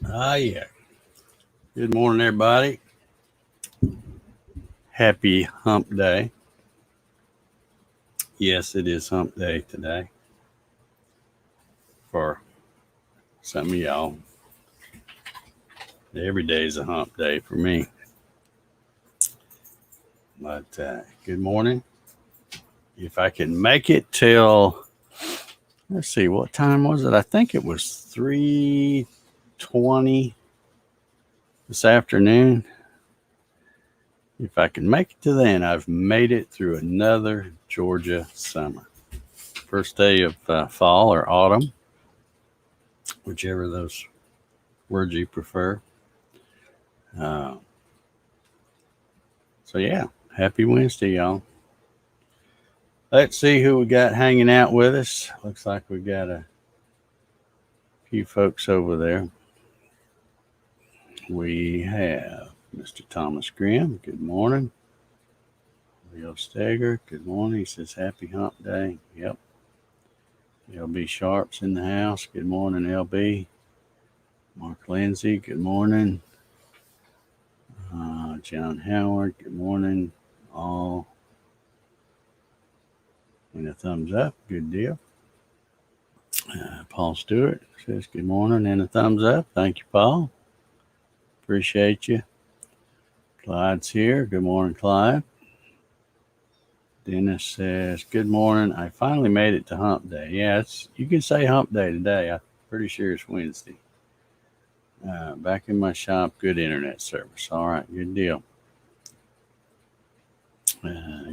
Yeah. Good morning, everybody. Happy hump day. Yes, it is hump day today for some of y'all. Every day is a hump day for me. But good morning. If I can make it till, let's see, what time was it? I think it was 3:20 this afternoon. If I can make it to then, I've made it through another Georgia summer. First day of fall or autumn, whichever of those words you prefer. Uh, so, yeah, happy Wednesday, y'all. Let's see who we got hanging out with us. Looks like we got a few folks over there. We have Mr. Thomas Grimm. Good morning. Leo Steger. Good morning. He says happy hump day. Yep. LB Sharp's in the house. Good morning, LB. Mark Lindsay. Good morning. John Howard. Good morning. All in a thumbs up. Good deal. Paul Stewart says good morning and a thumbs up. Thank you, Paul. Appreciate you. Clyde's here. Good morning, Clyde. Dennis says, good morning. I finally made it to hump day. Yeah, you can say hump day today. I'm pretty sure it's Wednesday. Back in my shop, good internet service. All right, good deal.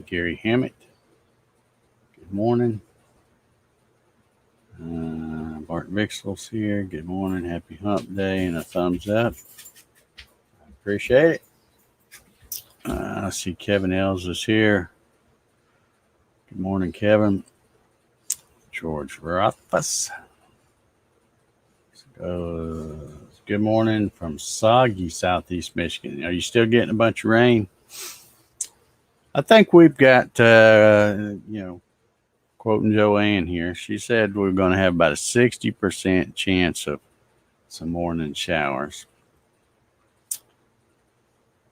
Gary Hammett, good morning. Bart Vixel's here. Good morning. Happy hump day and a thumbs up. I appreciate it. I see Kevin Els is here. Good morning, Kevin. George Rothfuss. Good morning from soggy Southeast Michigan. Are you still getting a bunch of rain? I think we've got, quoting Joanne here, she said we're going to have about a 60% chance of some morning showers.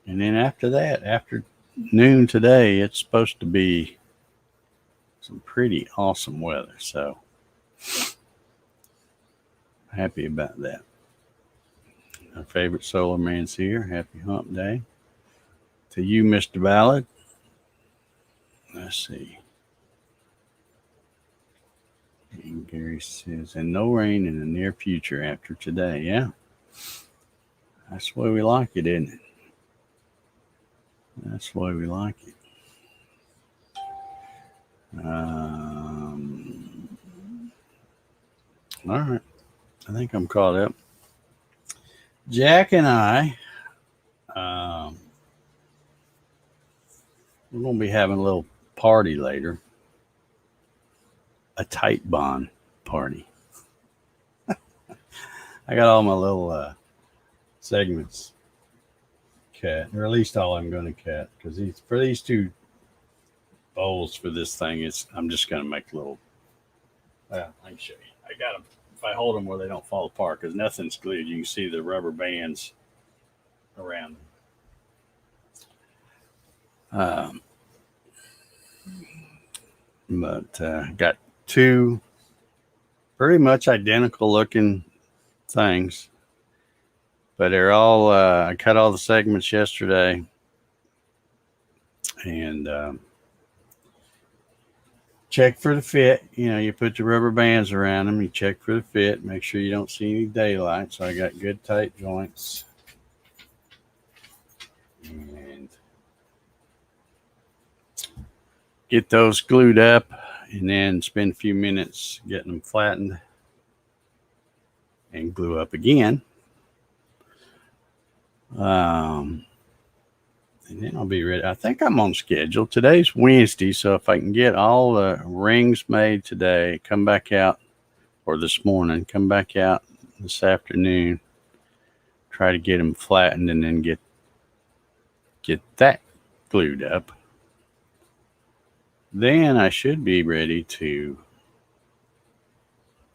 And then after that, after noon today, it's supposed to be some pretty awesome weather. So happy about that. Our favorite solar man's here. Happy hump day. To you, Mr. Ballard. Let's see. And Gary says, and no rain in the near future after today. Yeah. That's the way we like it, isn't it? That's the way we like it. All right. I think I'm caught up. Jack and I, we're going to be having a little party later. A tight bond party. I got all my little segments cut, or at least all I'm going to cut, because for these two bowls for this thing, I'm just going to make a little. I can show you. I got them. If I hold them where they don't fall apart, because nothing's glued, you can see the rubber bands around them. But got two pretty much identical looking things, but they're all I cut all the segments yesterday, and check for the fit. You put the rubber bands around them, you check for the fit, make sure you don't see any daylight. So I got good tight joints, and get those glued up, and then spend a few minutes getting them flattened and glue up again. And then I'll be ready. I think I'm on schedule. Today's Wednesday, so if I can get all the rings made today, come back out, or this morning, come back out this afternoon, try to get them flattened, and then get that glued up. Then I should be ready to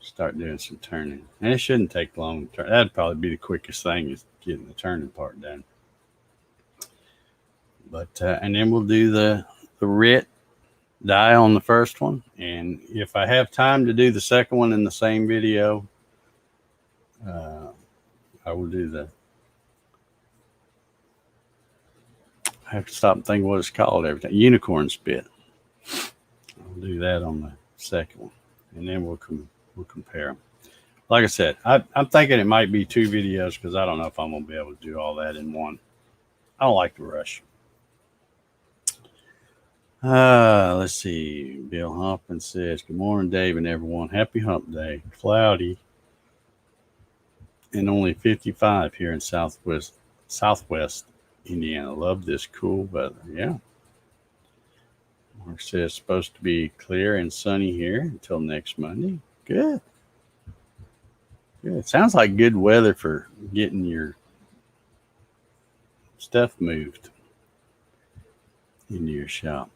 start doing some turning. And it shouldn't take long to turn. That'd probably be the quickest thing is getting the turning part done. But and then we'll do the RIT die on the first one. And if I have time to do the second one in the same video, I will do the. I have to stop and think what it's called every time. Unicorn spit. I'll do that on the second one, and then we'll compare them. Like I said, I'm thinking it might be 2 videos because I don't know if I'm gonna be able to do all that in one. I don't like to rush. Let's see. Bill Hoppin says, "Good morning, Dave and everyone. Happy Hump Day. Cloudy and only 55 here in Southwest Indiana. Love this cool weather." Yeah. Mark says supposed to be clear and sunny here until next Monday. Good. Good. Sounds like good weather for getting your stuff moved into your shop.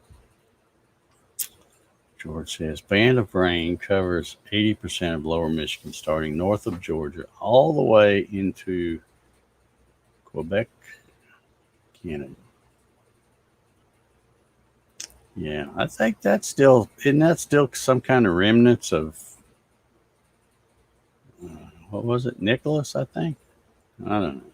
George says, band of rain covers 80% of lower Michigan, starting north of Georgia, all the way into Quebec, Canada. Yeah, I think that's still, isn't that still some kind of remnants of, what was it, Nicholas, I think? I don't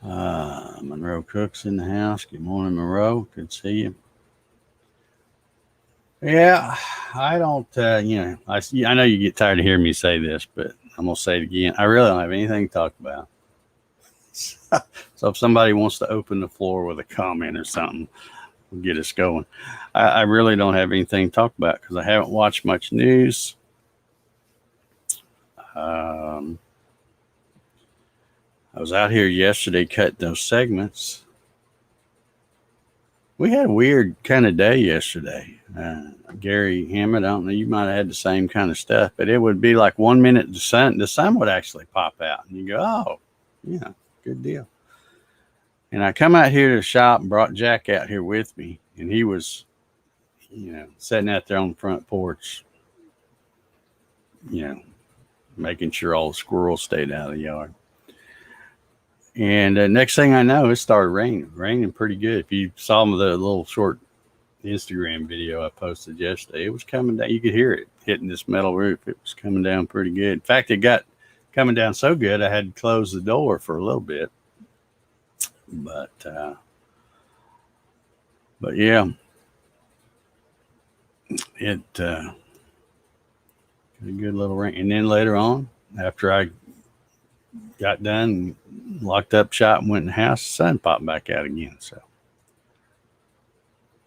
know. Monroe Cook's in the house. Good morning, Monroe. Good to see you. Yeah, I don't, I know you get tired of hearing me say this, but I'm going to say it again. I really don't have anything to talk about. So if somebody wants to open the floor with a comment or something, we'll get us going. I really don't have anything to talk about because I haven't watched much news. I was out here yesterday cutting those segments. We had a weird kind of day yesterday. Gary Hammett, I don't know, you might have had the same kind of stuff, but it would be like 1 minute the sun would actually pop out, and you go, oh, yeah, good deal. And I come out here to the shop and brought Jack out here with me, and he was, sitting out there on the front porch, making sure all the squirrels stayed out of the yard. And next thing I know, it started raining pretty good. If you saw the little short Instagram video I posted yesterday, it was coming down. You could hear it hitting this metal roof. It was coming down pretty good. In fact, it got coming down so good, I had to close the door for a little bit. But yeah, it got a good little rain. And then later on, after I got done, locked up shop and went in the house, the sun popped back out again. So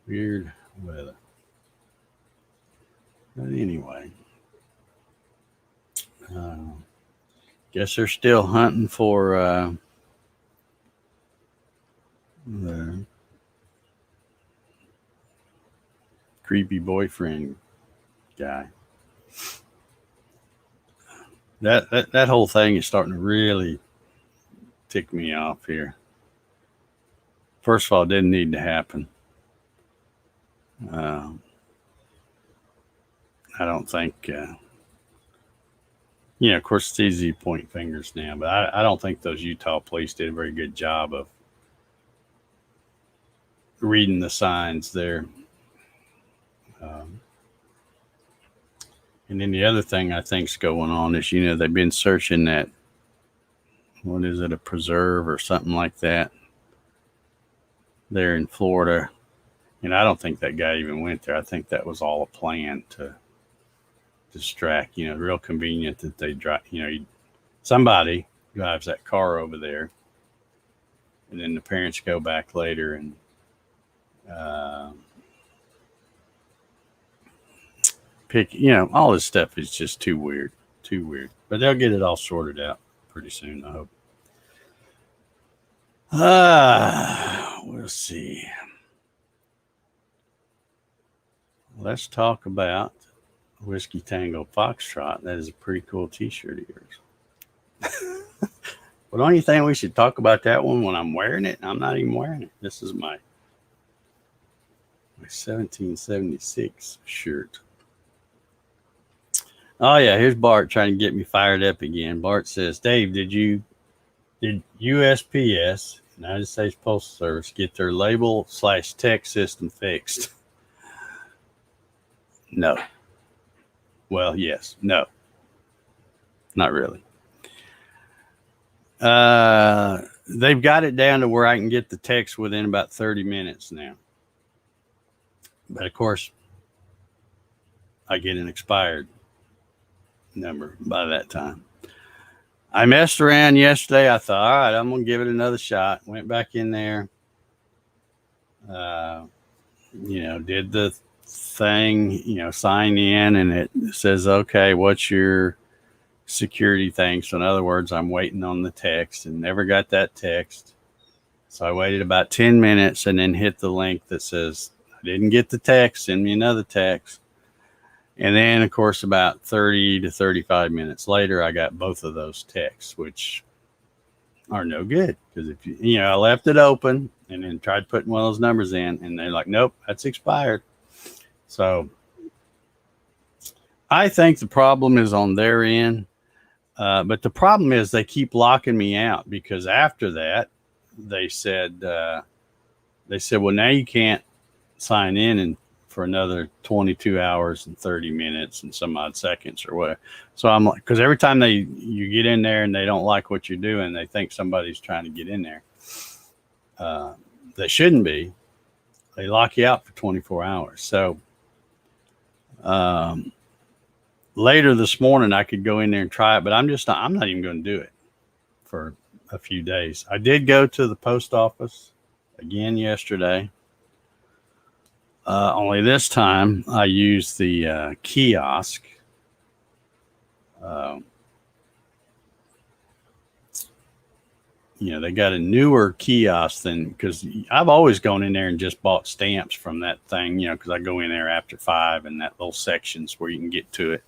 weird weather. But anyway, guess they're still hunting for the creepy boyfriend guy. That whole thing is starting to really tick me off here. First of all, it didn't need to happen. I don't think, of course, it's easy to point fingers now, but I don't think those Utah police did a very good job of reading the signs there. And then the other thing I think's going on is, they've been searching that, what is it, a preserve or something like that there in Florida. And I don't think that guy even went there. I think that was all a plan to distract, real convenient that they drive, somebody drives that car over there and then the parents go back later and, pick, all this stuff is just too weird. But they'll get it all sorted out pretty soon, I hope. We'll see. Let's talk about Whiskey Tango Foxtrot. That is a pretty cool t-shirt of yours. But don't you think we should talk about that one when I'm wearing it? I'm not even wearing it. This is my 1776 shirt. Oh yeah, here's Bart trying to get me fired up again. Bart says, Dave, did USPS, United States Postal Service, get their label/text system fixed? No. Well, yes. No, not really. They've got it down to where I can get the text within about 30 minutes now. But of course, I get an expired number by that time. I messed around yesterday. I thought, all right, I'm going to give it another shot. Went back in there, did the thing, sign in, and it says, okay, what's your security thing? So in other words, I'm waiting on the text and never got that text. So I waited about 10 minutes and then hit the link that says, I didn't get the text, send me another text. And then, of course, about 30 to 35 minutes later, I got both of those texts, which are no good. Because if I left it open and then tried putting one of those numbers in, and they're like, nope, that's expired. So I think the problem is on their end. But the problem is they keep locking me out, because after that, they said, well, now you can't sign in for another 22 hours and 30 minutes and some odd seconds or whatever. So I'm like, because every time you get in there and they don't like what you're doing, they think somebody's trying to get in there. They shouldn't be. They lock you out for 24 hours. So later this morning, I could go in there and try it, but I'm not even going to do it for a few days. I did go to the post office again yesterday. Only this time I used the kiosk. They got a newer kiosk than, because I've always gone in there and just bought stamps from that thing, because I go in there after 5 and that little sections where you can get to it.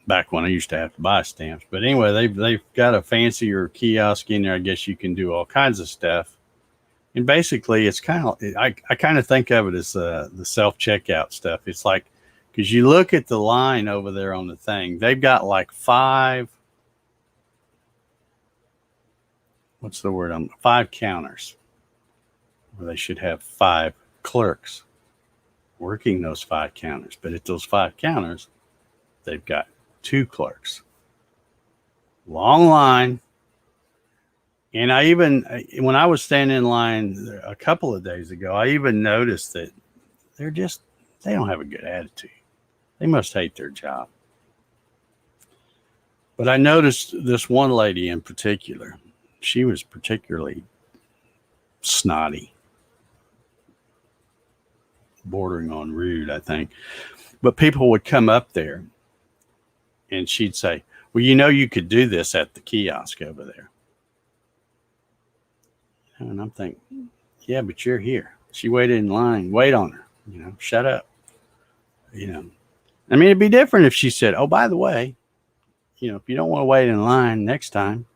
Back when I used to have to buy stamps. But anyway, they've got a fancier kiosk in there. I guess you can do all kinds of stuff. And basically, it's kind of, I kind of think of it as the self-checkout stuff. It's like, because you look at the line over there on the thing, they've got like 5 counters, where they should have 5 clerks working those 5 counters. But at those 5 counters, they've got 2 clerks. Long line. And when I was standing in line a couple of days ago, I even noticed that they don't have a good attitude. They must hate their job. But I noticed this one lady in particular. She was particularly snotty, bordering on rude, I think. But people would come up there and she'd say, well, you could do this at the kiosk over there. And I'm thinking, yeah, but you're here. She waited in line. Wait on her. Shut up. I mean, it'd be different if she said, oh, by the way, if you don't want to wait in line next time,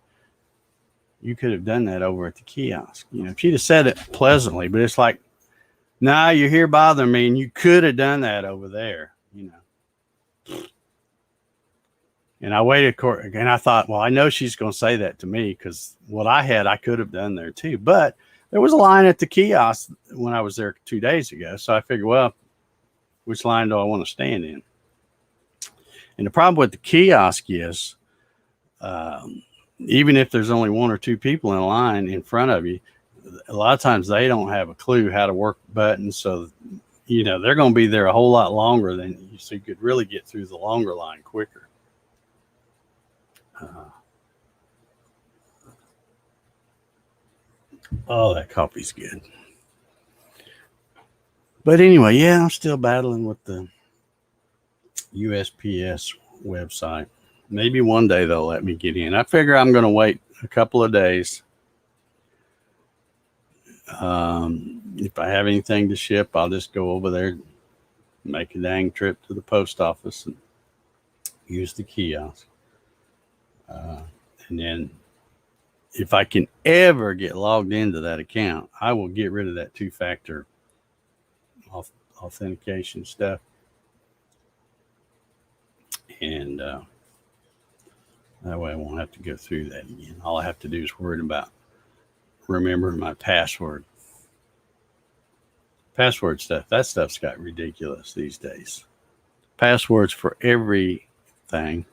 you could have done that over at the kiosk. If she'd have said it pleasantly, but it's like, nah, you're here bothering me, and you could have done that over there, And I waited, and I thought, well, I know she's going to say that to me, because what I had, I could have done there too. But there was a line at the kiosk when I was there 2 days ago. So I figured, well, which line do I want to stand in? And the problem with the kiosk is, even if there's only 1 or 2 people in line in front of you, a lot of times they don't have a clue how to work buttons. So, they're going to be there a whole lot longer than you, so you could really get through the longer line quicker. Oh, that coffee's good. But anyway, yeah, I'm still battling with the USPS website. Maybe one day they'll let me get in. I figure I'm going to wait a couple of days. If I have anything to ship, I'll just go over there, make a dang trip to the post office and use the kiosk. And then if I can ever get logged into that account, I will get rid of that 2-factor authentication stuff. And that way I won't have to go through that again. All I have to do is worry about remembering my password. Password stuff, that stuff's got ridiculous these days. Passwords for everything.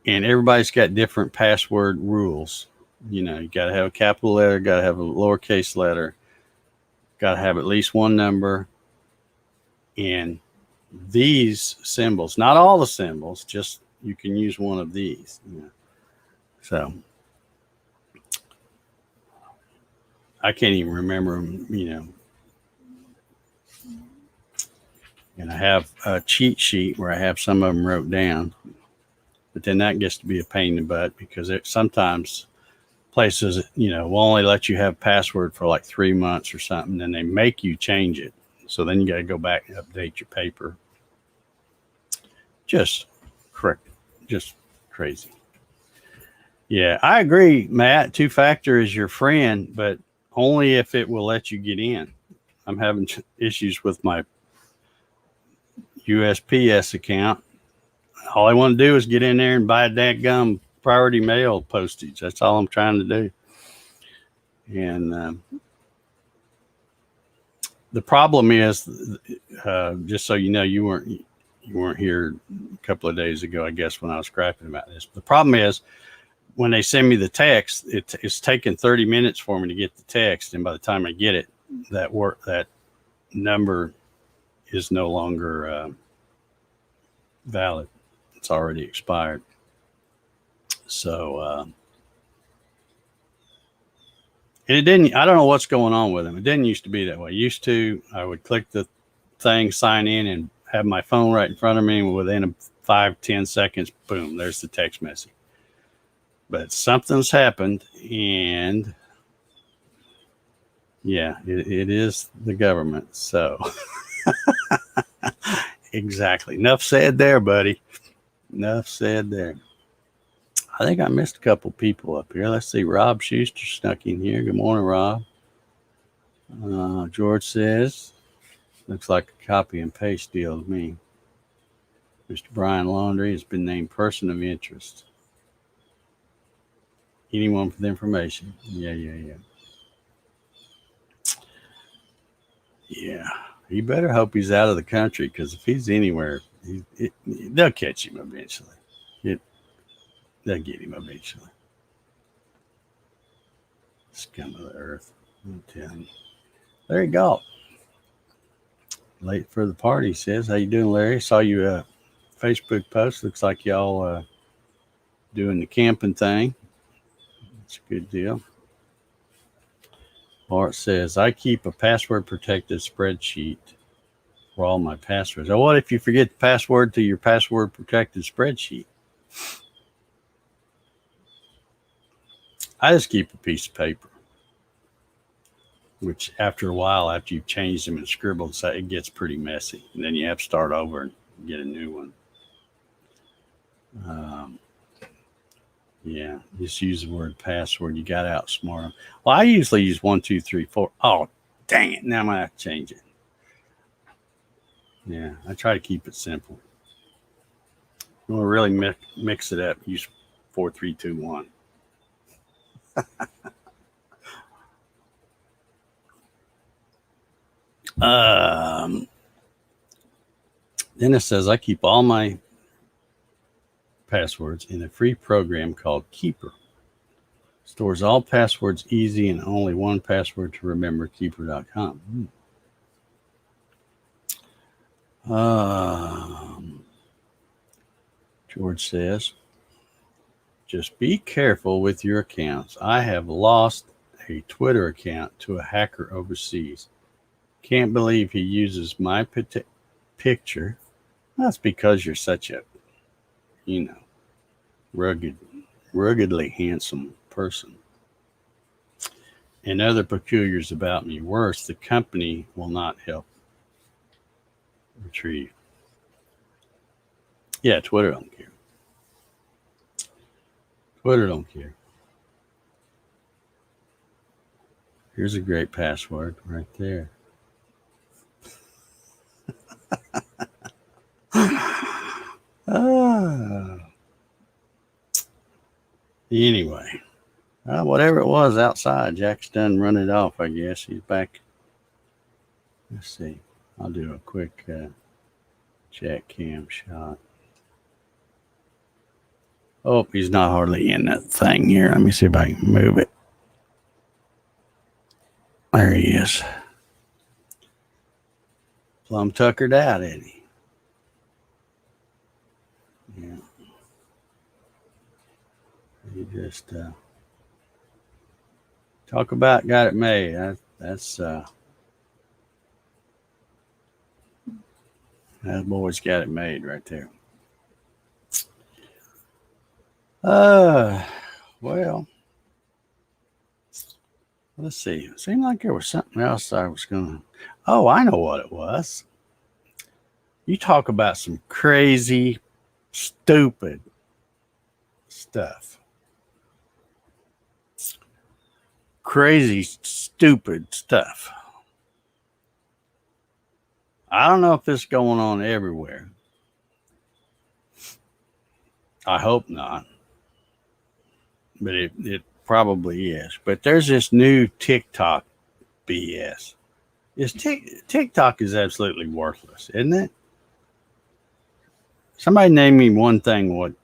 And everybody's got different password rules. You know, you got to have a capital letter, got to have a lowercase letter, got to have at least one number. And these symbols, not all the symbols, just you can use one of these. You know. So I can't even remember them, you know. And I have a cheat sheet where I have some of them wrote down. But then that gets to be a pain in the butt because sometimes places, you know, will only let you have password for like 3 months or something. Then they make you change it. So then you got to go back and update your paper. Just correct. Just crazy. Yeah, I agree, Matt. 2-factor is your friend, but only if it will let you get in. I'm having issues with my USPS account. All I want to do is get in there and buy a dadgum priority mail postage. That's all I'm trying to do. And the problem is, just so you know, you weren't here a couple of days ago, I guess, when I was scrapping about this. The problem is when they send me the text, it's taking 30 minutes for me to get the text, and by the time I get it, that number is no longer valid. It's already expired. So, and it didn't, I don't know what's going on with them. It didn't used to be that way. Used to, I would click the thing, sign in, and have my phone right in front of me. And within 5-10 seconds, boom, there's the text message. But something's happened, and yeah, it is the government. So, exactly. Enough said there, buddy. Enough said there. I think I missed a couple people up here. Let's see. Rob Schuster snuck in here. Good morning, Rob. George says, looks like a copy and paste deal to me. Mr. Brian Laundrie has been named person of interest. Anyone for the information? Yeah. Yeah. You better hope he's out of the country, because if he's anywhere, they'll catch him eventually. They'll get him eventually. Scum of the earth. I'm telling you. Larry Galt. Late for the party, says. How you doing, Larry? Saw you Facebook post. Looks like y'all doing the camping thing. That's a good deal. Bart says, I keep a password protected spreadsheet for all my passwords. Now, what if you forget the password to your password protected spreadsheet? I just keep a piece of paper, which after a while, after you've changed them and scribbled, it gets pretty messy. And then you have to start over and get a new one. Yeah, just use the word password. You got to outsmart them. Well, I usually use 1, 2, 3, 4. Oh, dang it. Now I'm going to have to change it. Yeah, I try to keep it simple. You want to really mix it up, use 4, 3, 2, 1. Then it says, I keep all my passwords in a free program called Keeper. Stores all passwords easy and only one password to remember, keeper.com. George says, just be careful with your accounts. I have lost a Twitter account to a hacker overseas. Can't believe he uses my picture. That's because you're such a, ruggedly handsome person. And other peculiars about me. Worse, the company will not help retrieve. Yeah, Twitter don't care. Twitter don't care. Here's a great password right there. Anyway, whatever it was outside, Jack's done run it off, I guess. He's back. Let's see. I'll do a quick Jack cam shot. Oh, he's not hardly in that thing here. Let me see if I can move it. There he is. Plum tuckered out, ain't he? Yeah. He just talk about got it made. That's that boy's got it made right there. Well, let's see. It seemed like there was something else I was gonna. Oh, I know what it was. You talk about some crazy, stupid stuff. Crazy, stupid stuff. I don't know if this is going on everywhere. I hope not. But it probably is. But there's this new TikTok BS. TikTok is absolutely worthless, isn't it? Somebody name me one thing good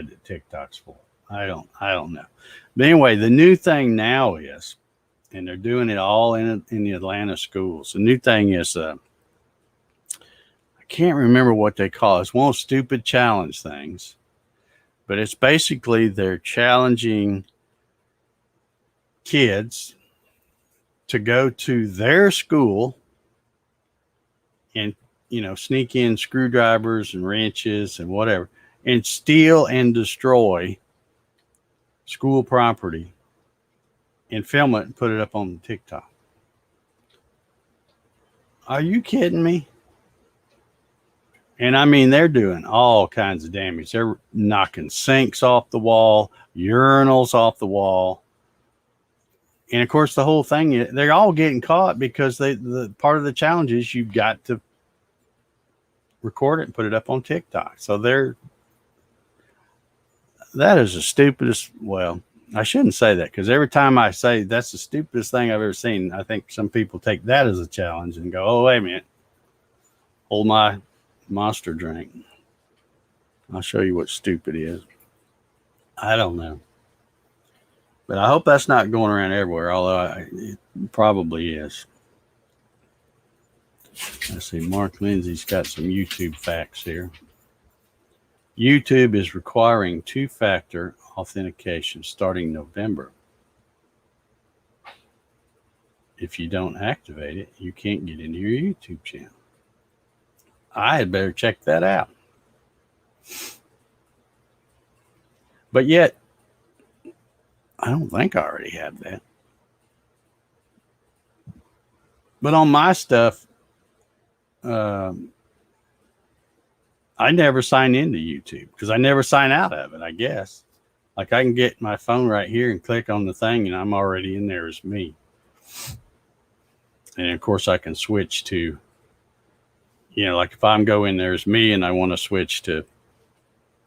that TikTok's for. I don't know. But anyway, the new thing now is, and they're doing it all in the Atlanta schools. The new thing is, I can't remember what they call it. It's one of those stupid challenge things, but it's basically they're challenging kids to go to their school and, sneak in screwdrivers and wrenches and whatever and steal and destroy school property and film it and put it up on TikTok. Are you kidding me? And I mean, they're doing all kinds of damage. They're knocking sinks off the wall, urinals off the wall. And of course, the whole thing, they're all getting caught because the part of the challenge is you've got to record it and put it up on TikTok. So that is the stupidest. Well, I shouldn't say that because every time I say that's the stupidest thing I've ever seen, I think some people take that as a challenge and go, oh, wait a minute. Hold my monster drink. I'll show you what stupid is. I don't know. But I hope that's not going around everywhere, although it probably is. Let's see. Mark Lindsay's got some YouTube facts here. YouTube is requiring two-factor authentication starting November. If you don't activate it, you can't get into your YouTube channel. I had better check that out. But yet, I don't think I already have that. But on my stuff, I never sign into YouTube because I never sign out of it, I guess. Like I can get my phone right here and click on the thing and I'm already in there as me. And of course I can switch to, like if I'm go in there as me and I want to switch to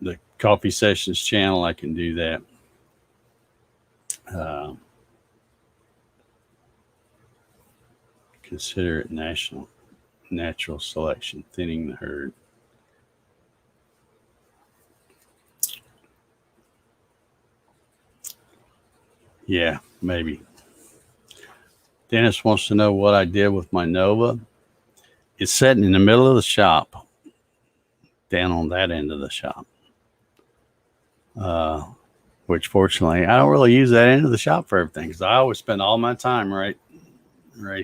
the Coffee Sessions channel, I can do that. Consider it natural selection, thinning the herd. Yeah, maybe. Dennis wants to know what I did with my Nova. It's sitting in the middle of the shop, down on that end of the shop. Which fortunately, I don't really use that end of the shop for everything because I always spend all my time right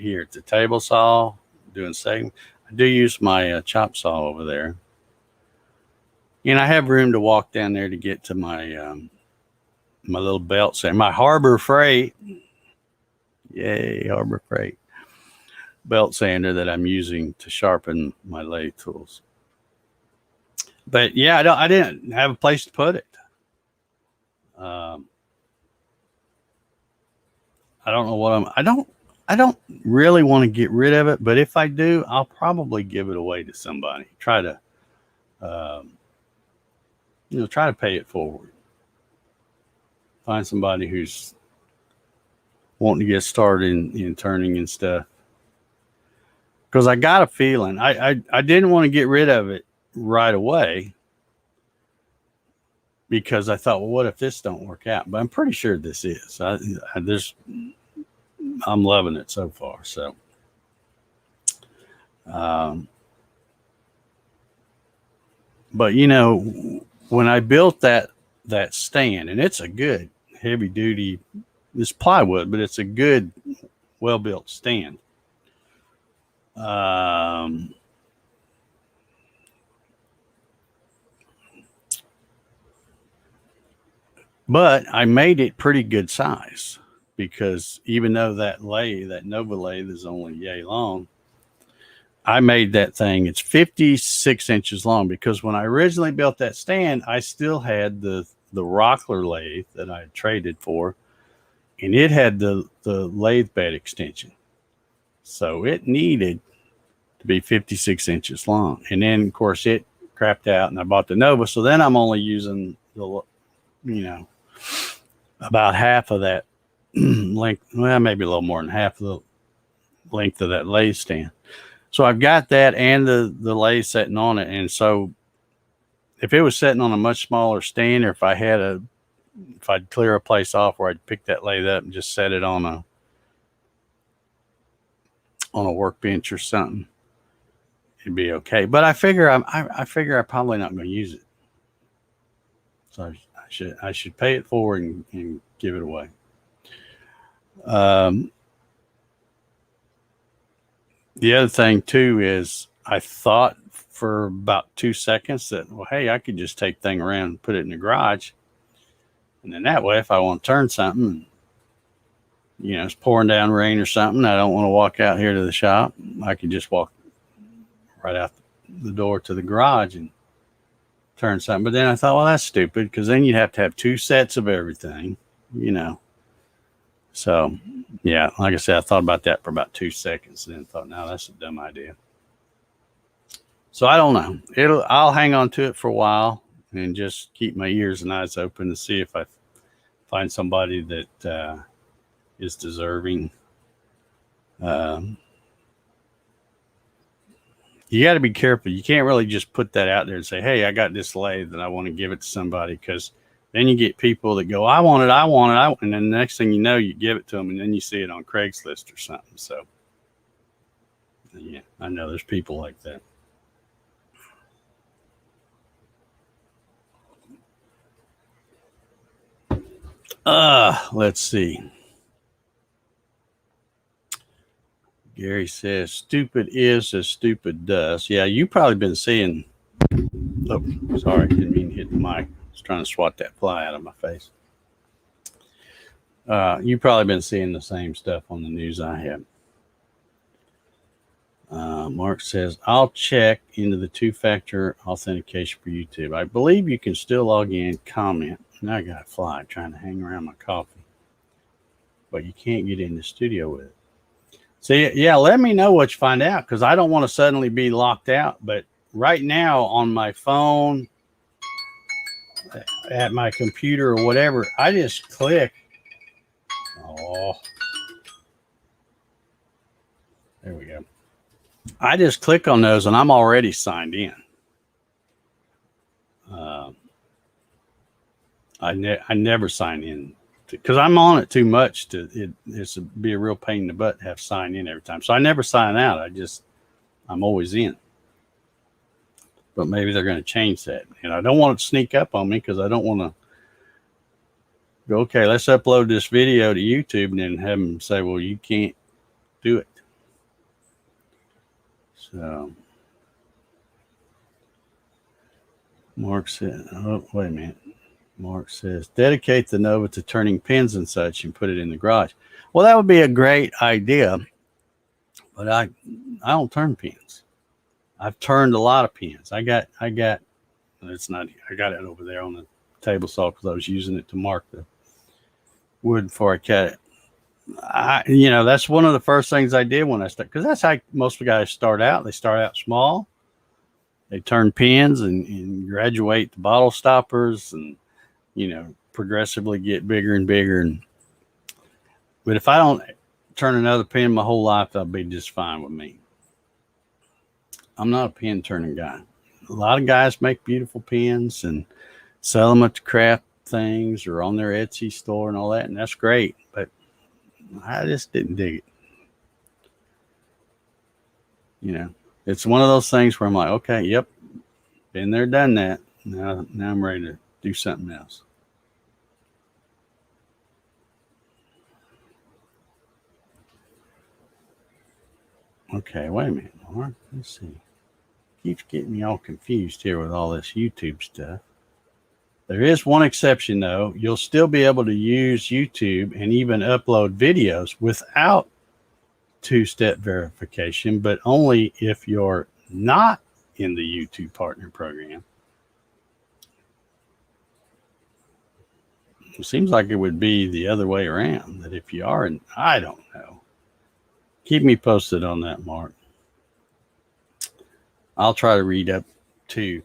here at the table saw doing segment. I do use my chop saw over there, and I have room to walk down there to get to my my little belt sander, my Harbor Freight. Yay, Harbor Freight belt sander that I'm using to sharpen my lathe tools. But yeah, I didn't have a place to put it. I don't know what I don't really want to get rid of it, but if I do, I'll probably give it away to somebody. Try to, try to pay it forward. Find somebody who's wanting to get started in turning and stuff. Because I got a feeling I didn't want to get rid of it right away because I thought, well, what if this don't work out? But I'm pretty sure this is. I'm loving it so far. So, but you know, when I built that stand, and it's a good heavy duty, it's plywood, but it's a good, well built stand. But I made it pretty good size because even though that Nova lathe is only yay long, I made that thing. It's 56 inches long because when I originally built that stand, I still had the Rockler lathe that I had traded for, and it had the lathe bed extension. So it needed to be 56 inches long. And then, of course, it crapped out, and I bought the Nova. So then I'm only using about half of that length. Well, maybe a little more than half of the length of that lathe stand. So I've got that and the lathe sitting on it. And so if it was sitting on a much smaller stand, or if I'd clear a place off where I'd pick that lathe up and just set it on a workbench or something, it'd be okay. But I figure I'm probably not going to use it. So I should pay it forward and give it away. The other thing too is I thought for about 2 seconds that, well, hey, I could just take the thing around and put it in the garage. And then that way, if I want to turn something, it's pouring down rain or something, I don't want to walk out here to the shop, I could just walk right out the door to the garage and turn something. But then I thought, well, that's stupid, because then you'd have to have 2 sets of everything, So, yeah, like I said, I thought about that for about 2 seconds and then thought, no, that's a dumb idea. So I don't know. I'll hang on to it for a while and just keep my ears and eyes open to see if I find somebody that is deserving. You got to be careful. You can't really just put that out there and say, hey, I got this lathe and I want to give it to somebody, because then you get people that go, I want it. And then the next thing you know, you give it to them, and then you see it on Craigslist or something. So, yeah, I know there's people like that. Let's see. Gary says, stupid is as stupid does. Yeah, you've probably been seeing. Oh, sorry, didn't mean to hit the mic. I was trying to swat that fly out of my face. You've probably been seeing the same stuff on the news I have. Mark says, I'll check into the 2-factor authentication for YouTube. I believe you can still log in, comment. Now I got a fly trying to hang around my coffee, but you can't get in the studio with it. So, yeah, let me know what you find out, because I don't want to suddenly be locked out. But right now on my phone, at my computer or whatever, I just click. Oh, there we go. I just click on those and I'm already signed in. I never sign in because I'm on it too much it's be a real pain in the butt to have to sign in every time. So I never sign out. I'm always in. But maybe they're going to change that. And I don't want it to sneak up on me, because I don't want to go, okay, let's upload this video to YouTube and then have them say, well, you can't do it. So Mark said, oh, wait a minute. Mark says, dedicate the Nova to turning pins and such and put it in the garage. Well, that would be a great idea, but I don't turn pins. I've turned a lot of pins. I got it over there on the table saw because I was using it to mark the wood before I cut it. That's one of the first things I did when I started, because that's how most of the guys start out. They start out small. They turn pins and graduate to bottle stoppers and, progressively get bigger and bigger. But if I don't turn another pin my whole life, that'll be just fine with me. I'm not a pin turning guy. A lot of guys make beautiful pins and sell them at the craft things or on their Etsy store and all that, and that's great. But I just didn't dig it. You know, it's one of those things where I'm like, okay, yep, been there, done that. Now I'm ready to do something else. Okay, wait a minute, Mark. Let's see. Keeps getting me all confused here with all this YouTube stuff. There is one exception, though. You'll still be able to use YouTube and even upload videos without two-step verification, but only if you're not in the YouTube Partner Program. It seems like it would be the other way around, that if you are, and I don't know. Keep me posted on that, Mark. I'll try to read up too.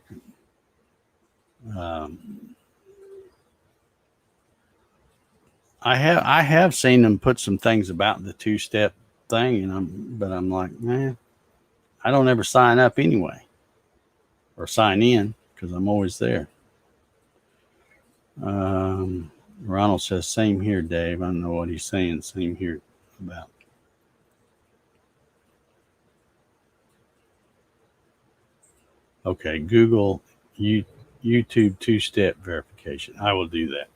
I have seen them put some things about the two-step thing, but I'm like, man, I don't ever sign up anyway, or sign in because I'm always there. Ronald says, same here, Dave. I don't know what he's saying. Same here about. Okay, Google YouTube two-step verification. I will do that.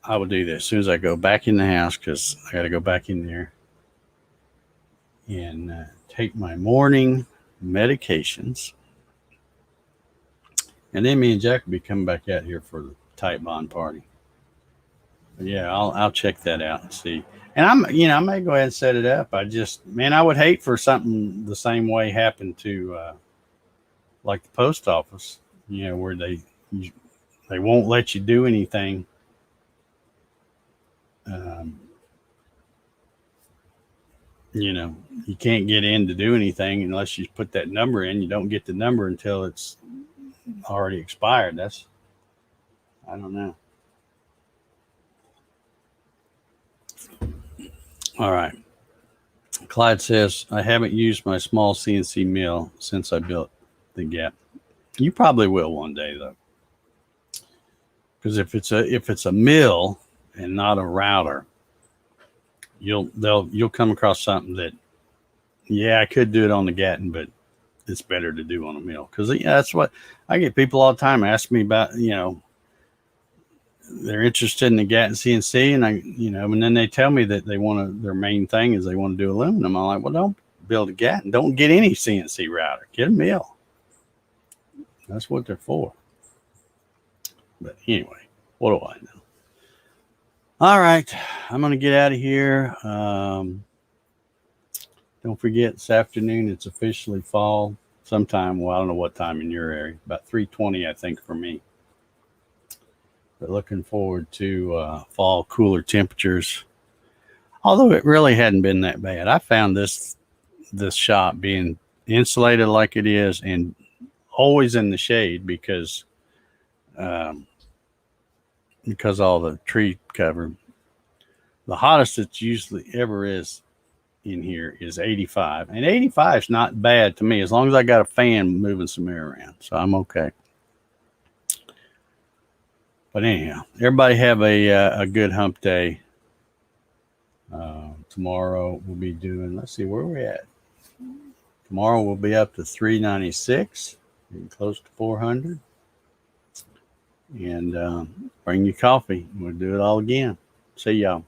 I will do that as soon as I go back in the house, because I got to go back in there and take my morning medications. And then me and Jack will be coming back out here for the Tight Bond party. But yeah, I'll check that out and see. And I may go ahead and set it up. I would hate for something the same way happen to like the post office, where they won't let you do anything. You can't get in to do anything unless you put that number in. You don't get the number until it's already expired. I don't know. All right. Clyde says, I haven't used my small CNC mill since I built the Gatton. You probably will one day, though. Because if it's a mill and not a router, you'll come across something that, I could do it on the Gatton, but it's better to do on a mill. Because that's what I get. People all the time ask me about. They're interested in the Gatton CNC, and and then they tell me that their main thing is they want to do aluminum. I'm like, well, don't build a Gatton. Don't get any CNC router. Get a mill. That's what they're for. But anyway, what do I know? All right, I'm going to get out of here. Don't forget, this afternoon, it's officially fall sometime. Well, I don't know what time in your area. About 3:20, I think, for me. But looking forward to fall, cooler temperatures. Although it really hadn't been that bad. I found this shop being insulated like it is and always in the shade because all the tree cover. The hottest it usually ever is in here is 85. And 85 is not bad to me as long as I got a fan moving some air around. So I'm okay. But anyhow, everybody have a good hump day. Tomorrow we'll be doing, let's see, where we're at. Tomorrow we'll be up to 396, getting close to 400. And bring your coffee. We'll do it all again. See y'all.